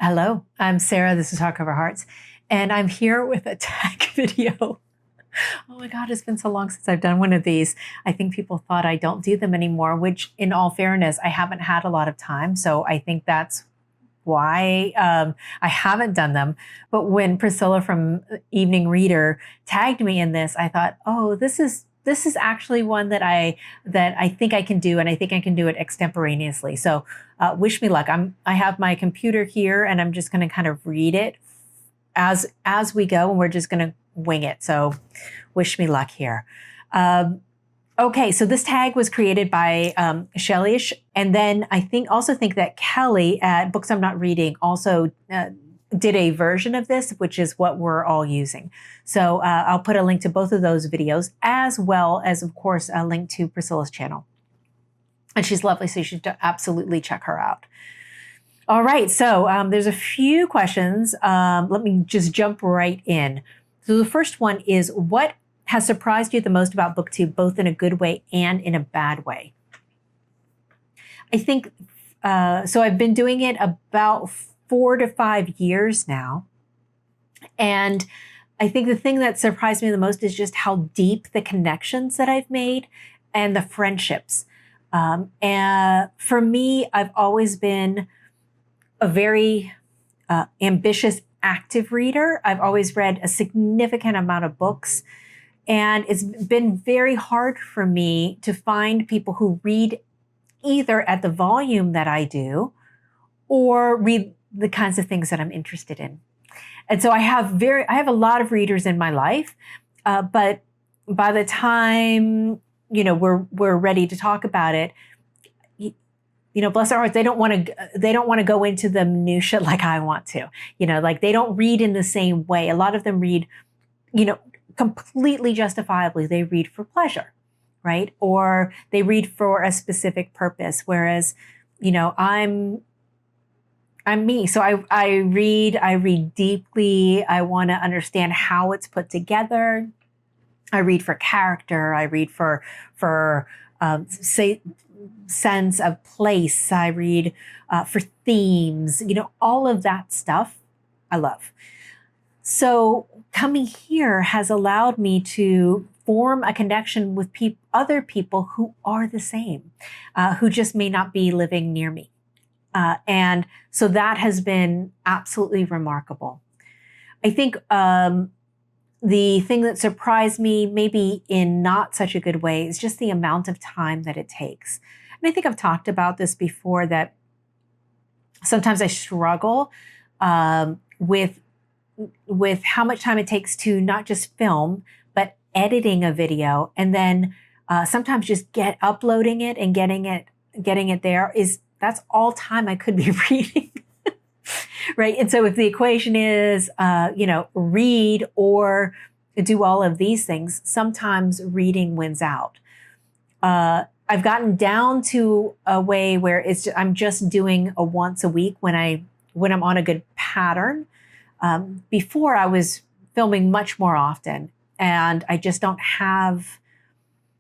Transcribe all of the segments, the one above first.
Hello, I'm Sarah. This is Hardcover Hearts, and I'm here with a tag video. Oh my God, it's been so long since I've done one of these. I think people thought I don't do them anymore, which in all fairness, I haven't had a lot of time. So I think that's why I haven't done them. But when Priscilla from Evening Reader tagged me in this, I thought, oh, this is actually one that I think I can do, and I think I can do it extemporaneously. So wish me luck. I have my computer here, and I'm just going to kind of read it as we go, and we're just going to wing it. So wish me luck here. Okay, so this tag was created by Shelly, and then I also think that Kelly at Books I'm Not Reading also did a version of this, which is what we're all using. So I'll put a link to both of those videos, as well as, of course, a link to Priscilla's channel. And she's lovely, so you should absolutely check her out. All right, so there's a few questions. Let me just jump right in. So the first one is, what has surprised you the most about BookTube, both in a good way and in a bad way? I think, so I've been doing it about 4 to 5 years now. And I think the thing that surprised me the most is just how deep the connections that I've made and the friendships. And for me, I've always been a very ambitious, active reader. I've always read a significant amount of books. And it's been very hard for me to find people who read either at the volume that I do or read the kinds of things that I'm interested in. And so I have a lot of readers in my life, but by the time, we're ready to talk about it, bless their hearts, they don't want to go into the minutia like I want to, like they don't read in the same way. A lot of them read, completely justifiably, they read for pleasure, right? Or they read for a specific purpose. Whereas, I'm me. So I read deeply. I want to understand how it's put together. I read for character. I read for sense of place. I read for themes, all of that stuff I love. So coming here has allowed me to form a connection with other people who are the same, who just may not be living near me. And so that has been absolutely remarkable. I think the thing that surprised me, maybe in not such a good way, is just the amount of time that it takes. And I think I've talked about this before, that sometimes I struggle with how much time it takes to not just film, but editing a video, and then sometimes just uploading it and getting it there that's all time I could be reading, right? And so if the equation is, read or do all of these things, sometimes reading wins out. I've gotten down to a way where I'm just doing a once a week when I'm on a good pattern. Before I was filming much more often, and I just don't have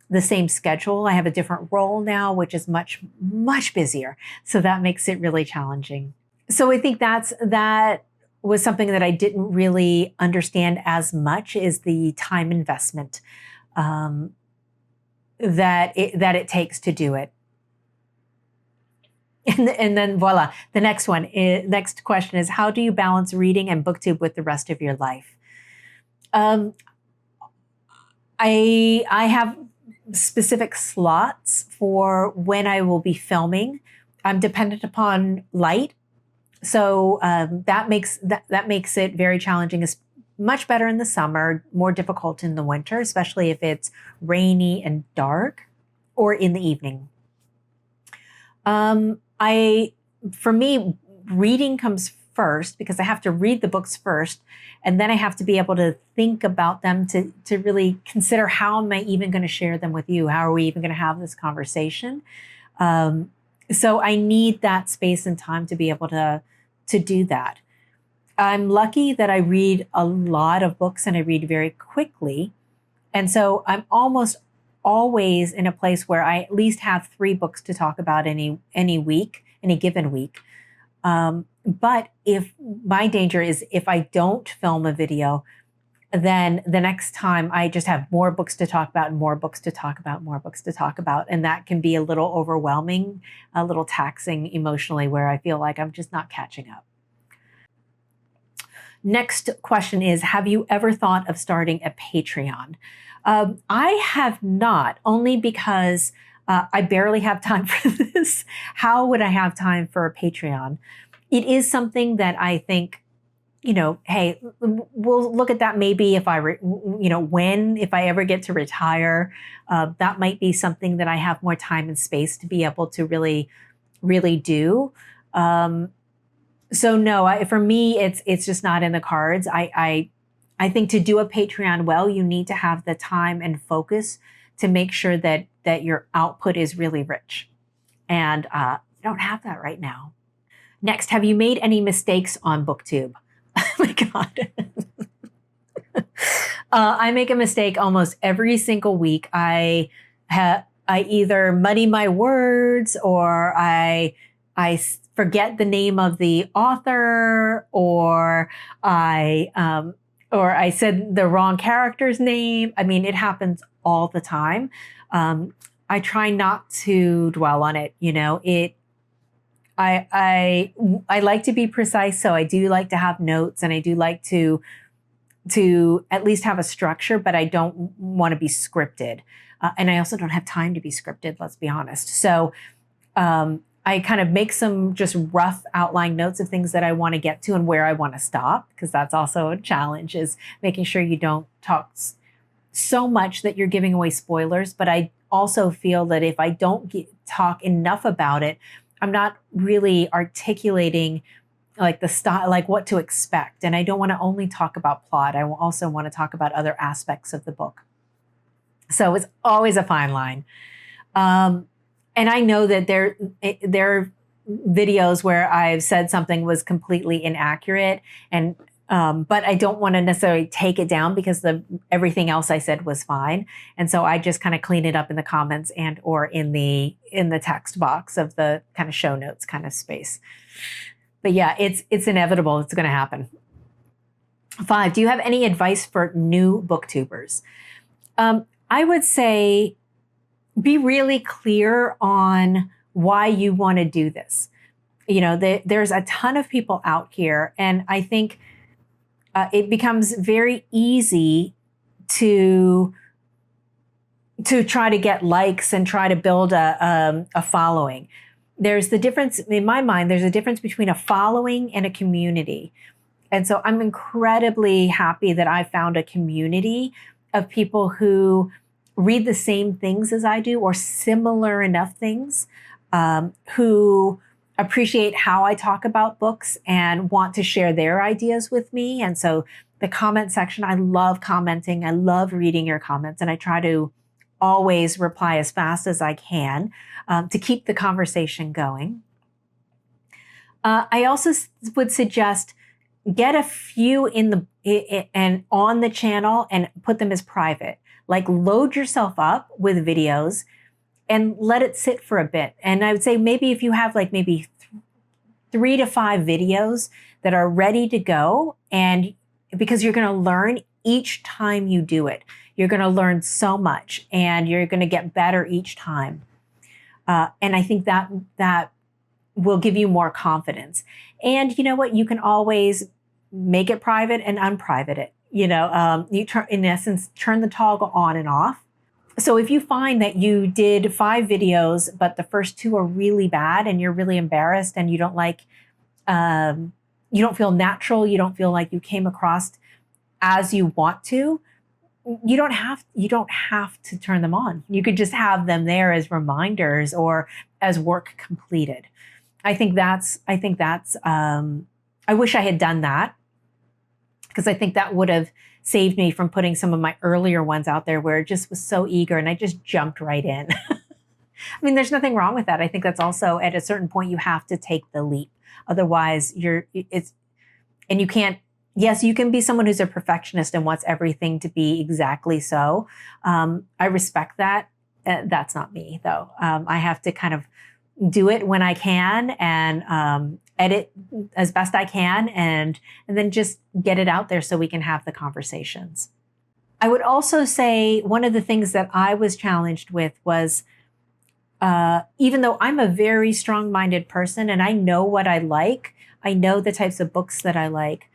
the same schedule. I have a different role now, which is much, much busier. So that makes it really challenging. So I think that was something that I didn't really understand as much, is the time investment that it takes to do it. And then voila, the next question is, how do you balance reading and BookTube with the rest of your life? I have specific slots for when I will be filming. I'm dependent upon light. So that makes it very challenging. It's much better in the summer, more difficult in the winter, especially if it's rainy and dark, or in the evening. For me, reading comes first, because I have to read the books first, and then I have to be able to think about them to really consider, how am I even going to share them with you? How are we even going to have this conversation? So I need that space and time to be able to do that. I'm lucky that I read a lot of books and I read very quickly. And so I'm almost always in a place where I at least have 3 books to talk about any given week. But if my danger is if I don't film a video, then the next time I just have more books to talk about and more books to talk about, more books to talk about. And that can be a little overwhelming, a little taxing emotionally, where I feel like I'm just not catching up. Next question is, have you ever thought of starting a Patreon? I have not, only because I barely have time for this. How would I have time for a Patreon? It is something that I think, hey, we'll look at that maybe if if I ever get to retire, that might be something that I have more time and space to be able to really, really do. So no, for me, it's just not in the cards. I think to do a Patreon well, you need to have the time and focus to make sure that your output is really rich. And I don't have that right now. Next, have you made any mistakes on BookTube? Oh my God. I make a mistake almost every single week. I either muddy my words, or I forget the name of the author, or I said the wrong character's name. I mean, it happens all the time. I try not to dwell on it. I like to be precise, so I do like to have notes, and I do like to at least have a structure, but I don't want to be scripted. And I also don't have time to be scripted, let's be honest. So I kind of make some just rough outline notes of things that I want to get to and where I want to stop, because that's also a challenge, is making sure you don't talk so much that you're giving away spoilers. But I also feel that if I don't talk enough about it, I'm not really articulating like the style, like what to expect. And I don't want to only talk about plot. I also want to talk about other aspects of the book. So it's always a fine line. And I know that there are videos where I've said something was completely inaccurate, and but I don't want to necessarily take it down because everything else I said was fine. And so I just kind of clean it up in the comments and or in the text box of the kind of show notes kind of space. But yeah, it's inevitable. It's going to happen. 5, do you have any advice for new booktubers? I would say be really clear on why you want to do this. There's a ton of people out here, and I think it becomes very easy to try to get likes and try to build a following. There's the difference, in my mind, there's a difference between a following and a community. And so I'm incredibly happy that I found a community of people who read the same things as I do, or similar enough things, who appreciate how I talk about books and want to share their ideas with me. And so the comment section, I love commenting. I love reading your comments, and I try to always reply as fast as I can to keep the conversation going. I also would suggest get a few and on the channel and put them as private. Like, load yourself up with videos and let it sit for a bit. And I would say maybe if you have like maybe 3 to 5 videos that are ready to go, and because you're going to learn each time you do it, you're going to learn so much, and you're going to get better each time. And I think that will give you more confidence. And you know what? You can always make it private and unprivate it. You in essence, turn the toggle on and off. So if you find that you did 5 videos, but the first 2 are really bad and you're really embarrassed and you don't feel natural, you don't feel like you came across as you want to, you don't have to turn them on. You could just have them there as reminders or as work completed. I wish I had done that, because I think that would have saved me from putting some of my earlier ones out there where it just was so eager and I just jumped right in. I mean, there's nothing wrong with that. I think that's also, at a certain point, you have to take the leap. Otherwise, and you can't, yes, you can be someone who's a perfectionist and wants everything to be exactly so. I respect that. That's not me, though. I have to kind of do it when I can, and edit as best I can, and then just get it out there so we can have the conversations. I would also say one of the things that I was challenged with was, even though I'm a very strong-minded person and I know what I like, I know the types of books that I like,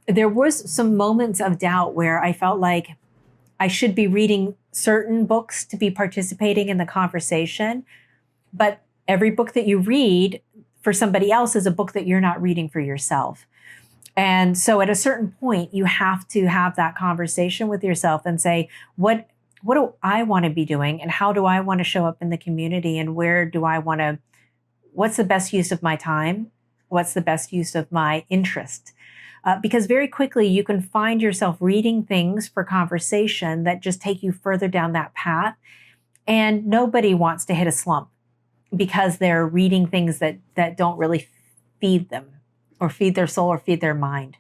there was some moments of doubt where I felt like I should be reading certain books to be participating in the conversation, but every book that you read for somebody else is a book that you're not reading for yourself. And so at a certain point, you have to have that conversation with yourself and say, what do I want to be doing? And how do I want to show up in the community? And where do I want to, what's the best use of my time? What's the best use of my interest? Because very quickly you can find yourself reading things for conversation that just take you further down that path. And nobody wants to hit a slump because they're reading things that don't really feed them or feed their soul or feed their mind.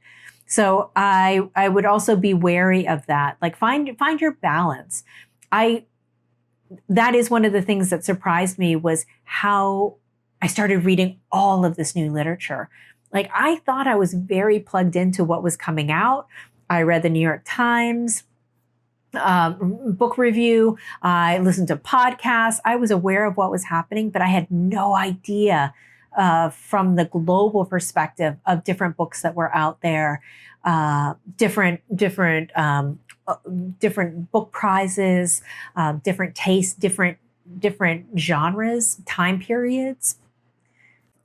So I would also be wary of that. Like find your balance. That is one of the things that surprised me, was how I started reading all of this new literature. Like I thought I was very plugged into what was coming out. I read the New York Times book review. I listened to podcasts. I was aware of what was happening, but I had no idea from the global perspective of different books that were out there, different book prizes, different tastes, different genres, time periods.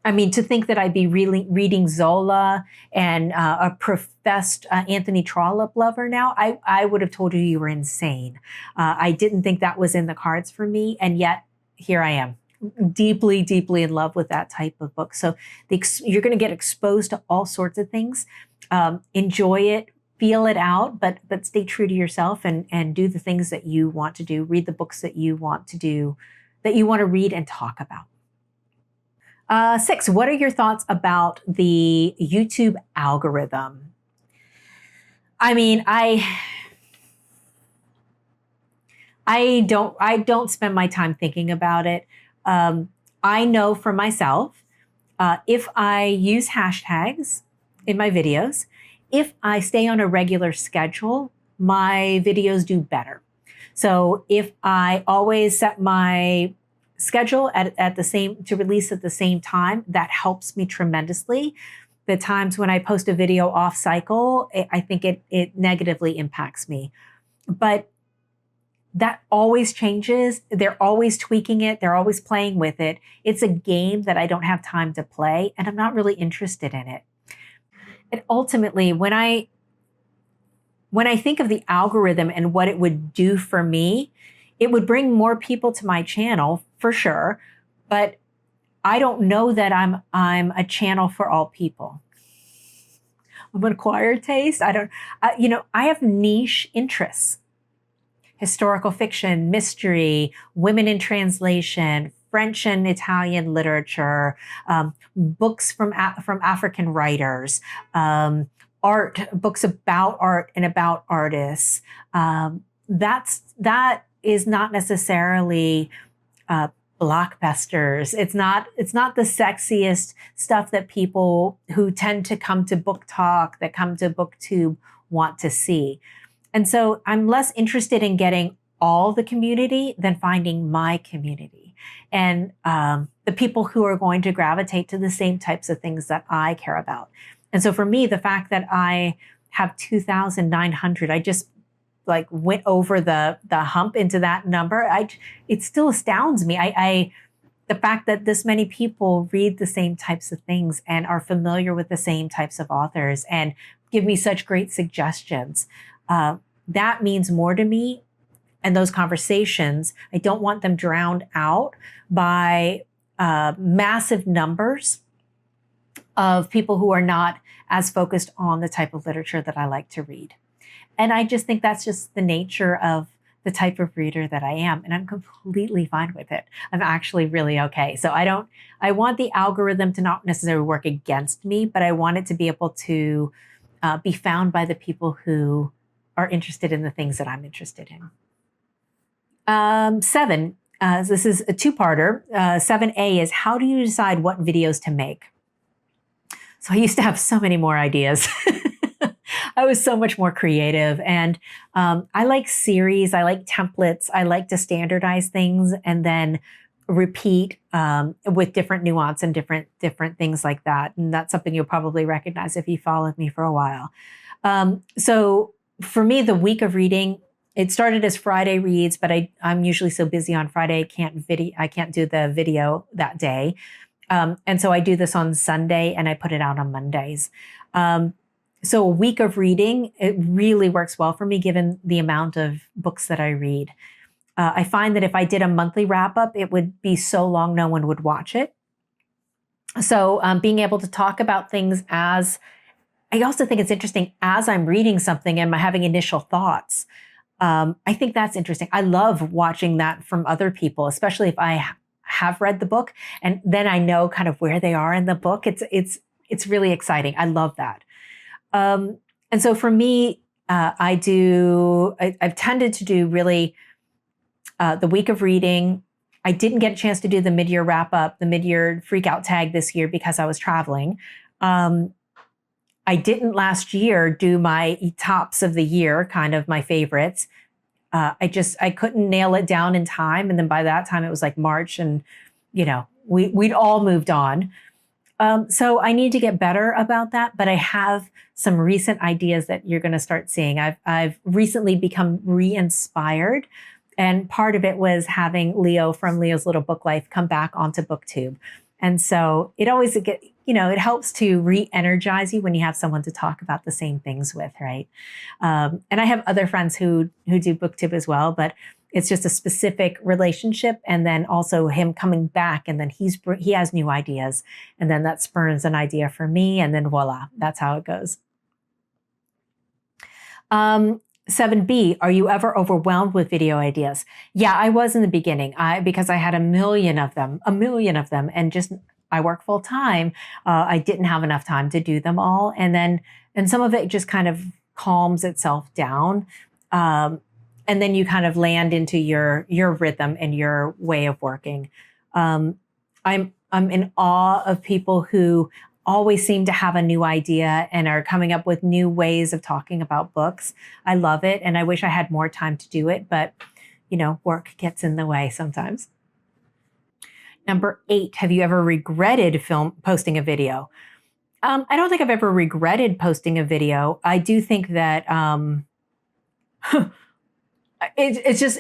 I mean, to think that I'd be really reading Zola and a professed Anthony Trollope lover now, I would have told you were insane. I didn't think that was in the cards for me, and yet here I am, deeply, deeply in love with that type of book. So you're going to get exposed to all sorts of things. Enjoy it, feel it out, but stay true to yourself and do the things that you want to do. Read the books that you want to do, that you want to read and talk about. 6, what are your thoughts about the YouTube algorithm? I mean, I don't spend my time thinking about it. I know for myself, if I use hashtags in my videos, if I stay on a regular schedule, my videos do better. So if I always set my schedule at the same, to release at the same time, that helps me tremendously. The times when I post a video off cycle, I think it negatively impacts me. But that always changes. They're always tweaking it. They're always playing with it. It's a game that I don't have time to play, and I'm not really interested in it. And ultimately, when I think of the algorithm and what it would do for me, it would bring more people to my channel for sure, but I don't know that I'm a channel for all people. I'm an acquired taste. I have niche interests: historical fiction, mystery, women in translation, French and Italian literature, books from African writers, art, books about art and about artists. That is not necessarily blockbusters. It's not the sexiest stuff that people who tend to come to Book Talk, that come to BookTube, want to see. And so I'm less interested in getting all the community than finding my community and the people who are going to gravitate to the same types of things that I care about. And so for me, the fact that I have 2,900, I just went over the hump into that number. It still astounds me. The fact that this many people read the same types of things and are familiar with the same types of authors and give me such great suggestions. That means more to me. And those conversations, I don't want them drowned out by massive numbers of people who are not as focused on the type of literature that I like to read. And I just think that's just the nature of the type of reader that I am. And I'm completely fine with it. I'm actually really okay. So I want the algorithm to not necessarily work against me, but I want it to be able to be found by the people who are interested in the things that I'm interested in. 7, this is a two-parter. 7A is, how do you decide what videos to make? So I used to have so many more ideas. I was so much more creative. And I like series, I like templates, I like to standardize things and then repeat with different nuance and different things like that. And that's something you'll probably recognize if you followed me for a while. So for me, the week of reading, it started as Friday reads, but I'm usually so busy on Friday, I can't do the video that day. And so I do this on Sunday and I put it out on Mondays. So a week of reading, it really works well for me given the amount of books that I read. I find that if I did a monthly wrap up, it would be so long no one would watch it. So being able to talk about things I also think it's interesting as I'm reading something and I'm having initial thoughts. I think that's interesting. I love watching that from other people, especially if I have read the book and then I know kind of where they are in the book. It's really exciting. I love that. And so for me, I've tended to do really the week of reading. I didn't get a chance to do the mid-year wrap up, the mid-year freak out tag this year because I was traveling. I didn't last year do my tops of the year, kind of my favorites. I couldn't nail it down in time. And then by that time it was like March and, we'd all moved on. So I need to get better about that, but I have some recent ideas that you're going to start seeing. I've recently become re-inspired. And part of it was having Leo from Leo's Little Book Life come back onto BookTube. And so it helps to re-energize you when you have someone to talk about the same things with, right? And I have other friends who do BookTube as well, but it's just a specific relationship. And then also him coming back and then he has new ideas. And then that spurns an idea for me. And then voila, that's how it goes. 7B, are you ever overwhelmed with video ideas? Yeah, I was in the beginning because I had a million of them, and just I work full time. I didn't have enough time to do them all. And some of it just kind of calms itself down. And then you kind of land into your rhythm and your way of working. I'm in awe of people who always seem to have a new idea and are coming up with new ways of talking about books. I love it. And I wish I had more time to do it, but work gets in the way sometimes. Number 8, have you ever regretted posting a video? I don't think I've ever regretted posting a video. I do think that it's just,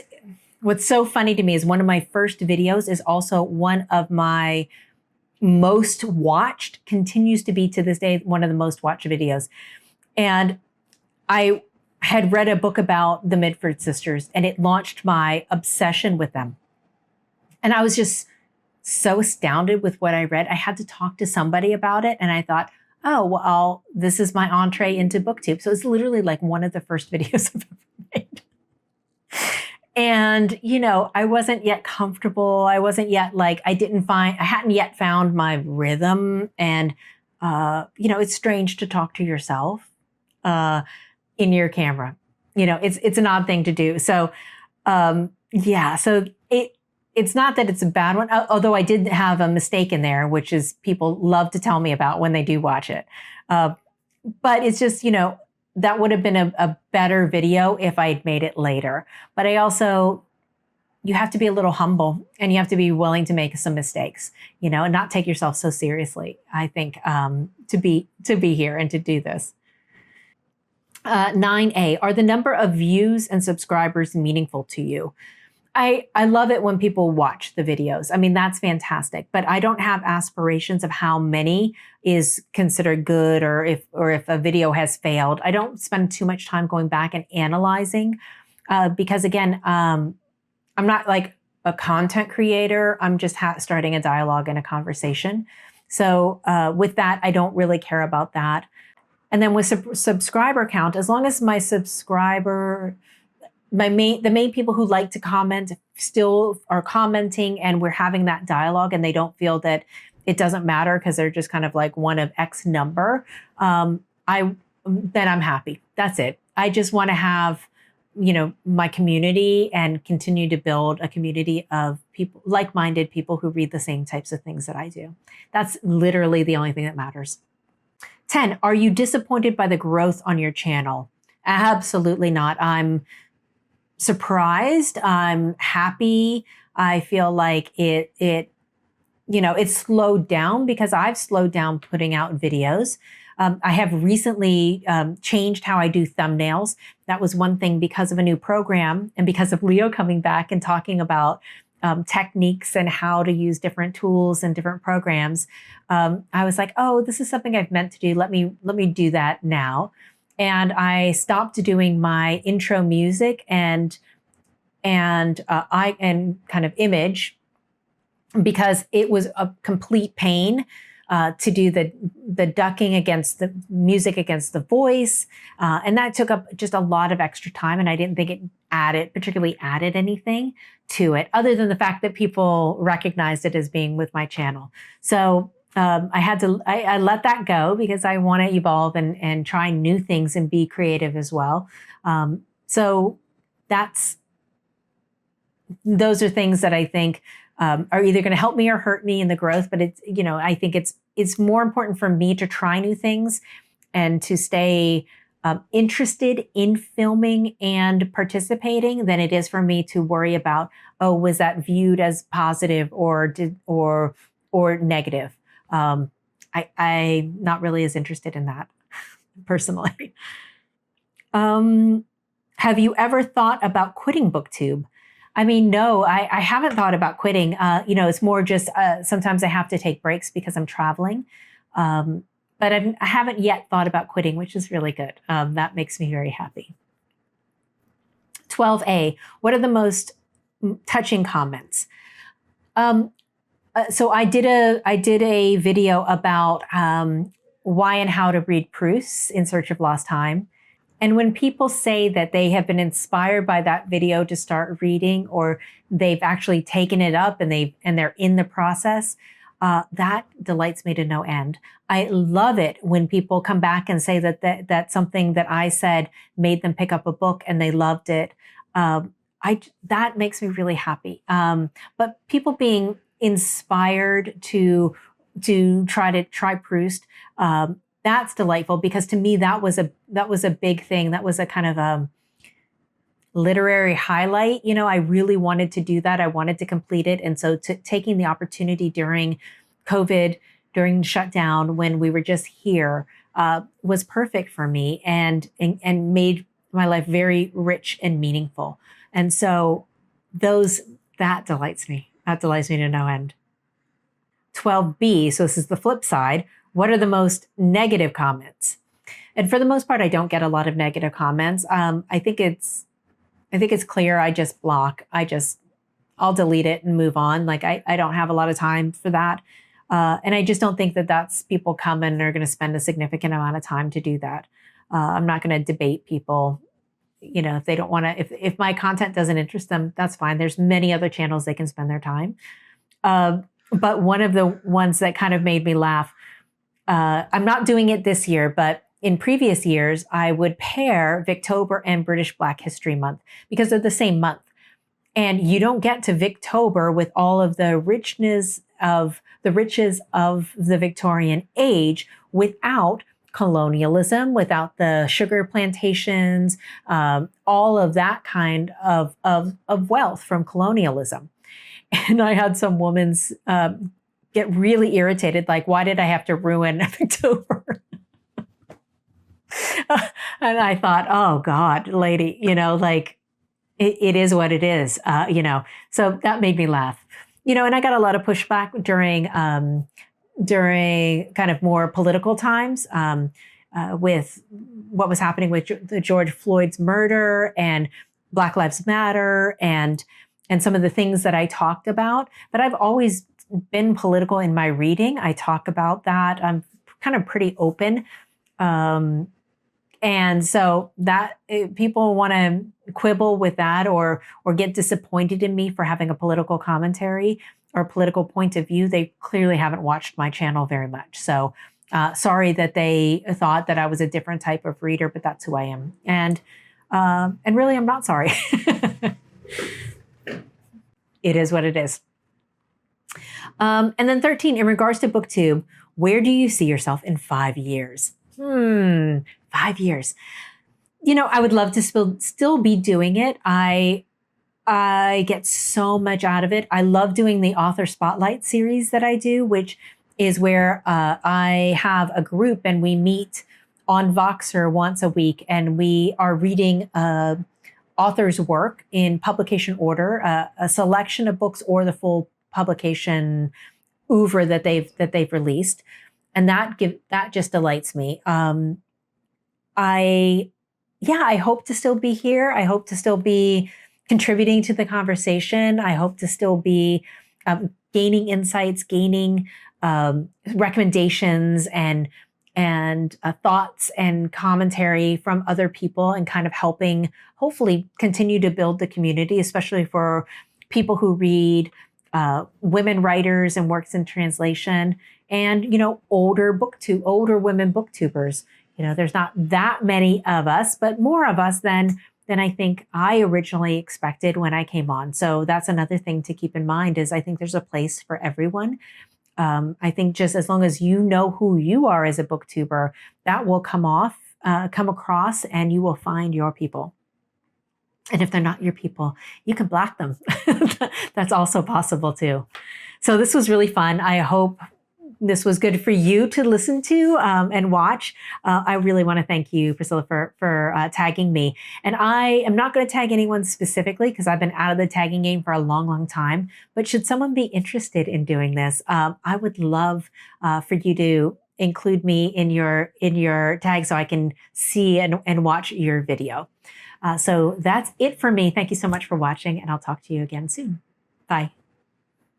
what's so funny to me is one of my first videos is also one of my most watched, continues to be to this day one of the most watched videos. And I had read a book about the Mitford sisters and it launched my obsession with them. And I was just so astounded with what I read. I had to talk to somebody about it. And I thought, oh, well, this is my entree into BookTube. So it's literally like one of the first videos I've ever made. And, I wasn't yet comfortable. I wasn't yet I hadn't yet found my rhythm. And, it's strange to talk to yourself in your camera. It's an odd thing to do. So, so it's not that it's a bad one, although I did have a mistake in there, which is people love to tell me about when they do watch it. But it's just, that would have been a better video if I had made it later. But you have to be a little humble and you have to be willing to make some mistakes, and not take yourself so seriously, I think, to be here and to do this. 9A, are the number of views and subscribers meaningful to you? I love it when people watch the videos. I mean, that's fantastic, but I don't have aspirations of how many is considered good or if a video has failed. I don't spend too much time going back and analyzing because again, I'm not like a content creator. I'm just starting a dialogue and a conversation. So with that, I don't really care about that. And then with subscriber count, as long as the main people who like to comment still are commenting and we're having that dialogue and they don't feel that it doesn't matter because they're just kind of like one of X number, then I'm happy. That's it. I just want to have, my community and continue to build a community of people, like-minded people who read the same types of things that I do. That's literally the only thing that matters. 10, are you disappointed by the growth on your channel? Absolutely not. I'm surprised. I'm happy. I feel like it slowed down because I've slowed down putting out videos. I have recently changed how I do thumbnails. That was one thing because of a new program and because of Leo coming back and talking about techniques and how to use different tools and different programs. I was like, oh, this is something I've meant to do. Let me do that now. And I stopped doing my intro music and kind of image because it was a complete pain to do the ducking against the music against the voice. And that took up just a lot of extra time. And I didn't think it particularly added anything to it other than the fact that people recognized it as being with my channel. So I let that go because I want to evolve and try new things and be creative as well. So those are things that I think are either going to help me or hurt me in the growth. But I think it's more important for me to try new things and to stay interested in filming and participating than it is for me to worry about, oh, was that viewed as positive or negative? I'm not really as interested in that personally. Have you ever thought about quitting BookTube? I mean, no, I haven't thought about quitting. It's more just sometimes I have to take breaks because I'm traveling. But I haven't yet thought about quitting, which is really good. That makes me very happy. 12A, what are the most touching comments? So I did a video about why and how to read Proust, In Search of Lost Time. And when people say that they have been inspired by that video to start reading, or they've actually taken it up and they're in the process, that delights me to no end. I love it when people come back and say that something that I said made them pick up a book and they loved it. That makes me really happy. But people being inspired to try Proust, that's delightful because to me that was a big thing. That was a kind of a literary highlight. I really wanted to do that. I wanted to complete it, and so taking the opportunity during COVID, during shutdown when we were just here, was perfect for me and made my life very rich and meaningful. And so that delights me. That delights me to no end. 12B, so this is the flip side. What are the most negative comments? And for the most part, I don't get a lot of negative comments. I think it's clear. I just block. I'll delete it and move on. Like I don't have a lot of time for that. And I just don't think that that's people come and are going to spend a significant amount of time to do that. I'm not going to debate people. If they don't want to, if my content doesn't interest them, that's fine. There's many other channels they can spend their time. But one of the ones that kind of made me laugh, I'm not doing it this year, but in previous years, I would pair Victober and British Black History Month because they're the same month. And you don't get to Victober with all of the riches of the Victorian age without colonialism, without the sugar plantations, all of that kind of wealth from colonialism. And I had some women's get really irritated, like, why did I have to ruin October? And I thought, oh God, lady, it is what it is, so that made me laugh, and I got a lot of pushback during kind of more political times, with what was happening with the George Floyd's murder and Black Lives Matter and some of the things that I talked about. But I've always been political in my reading. I talk about that. I'm kind of pretty open. And so that people want to quibble with that or get disappointed in me for having a political commentary or political point of view, they clearly haven't watched my channel very much. So sorry that they thought that I was a different type of reader, but that's who I am. And really, I'm not sorry. It is what it is. And then 13, in regards to BookTube, where do you see yourself in 5 years? 5 years. You know, I would love to still be doing it. I get so much out of it. I love doing the author spotlight series that I do, which is where I have a group and we meet on Voxer once a week, and we are reading author's work in publication order, a selection of books or the full publication oeuvre that they've released, and that just delights me. I hope to still be here. I hope to still be contributing to the conversation. I hope to still be gaining insights, gaining recommendations and thoughts and commentary from other people, and kind of helping hopefully continue to build the community, especially for people who read women writers and works in translation, and, you know, older women booktubers. You know, there's not that many of us, but more of us than I think I originally expected when I came on. So that's another thing to keep in mind, is I think there's a place for everyone. I think just as long as you know who you are as a booktuber, that will come across, and you will find your people. And if they're not your people, you can block them. That's also possible too. So this was really fun. I hope this was good for you to listen to and watch. I really want to thank you, Priscilla, for tagging me. And I am not going to tag anyone specifically because I've been out of the tagging game for a long, long time. But should someone be interested in doing this, I would love for you to include me in your tag so I can see and watch your video. So that's it for me. Thank you so much for watching, and I'll talk to you again soon. Bye.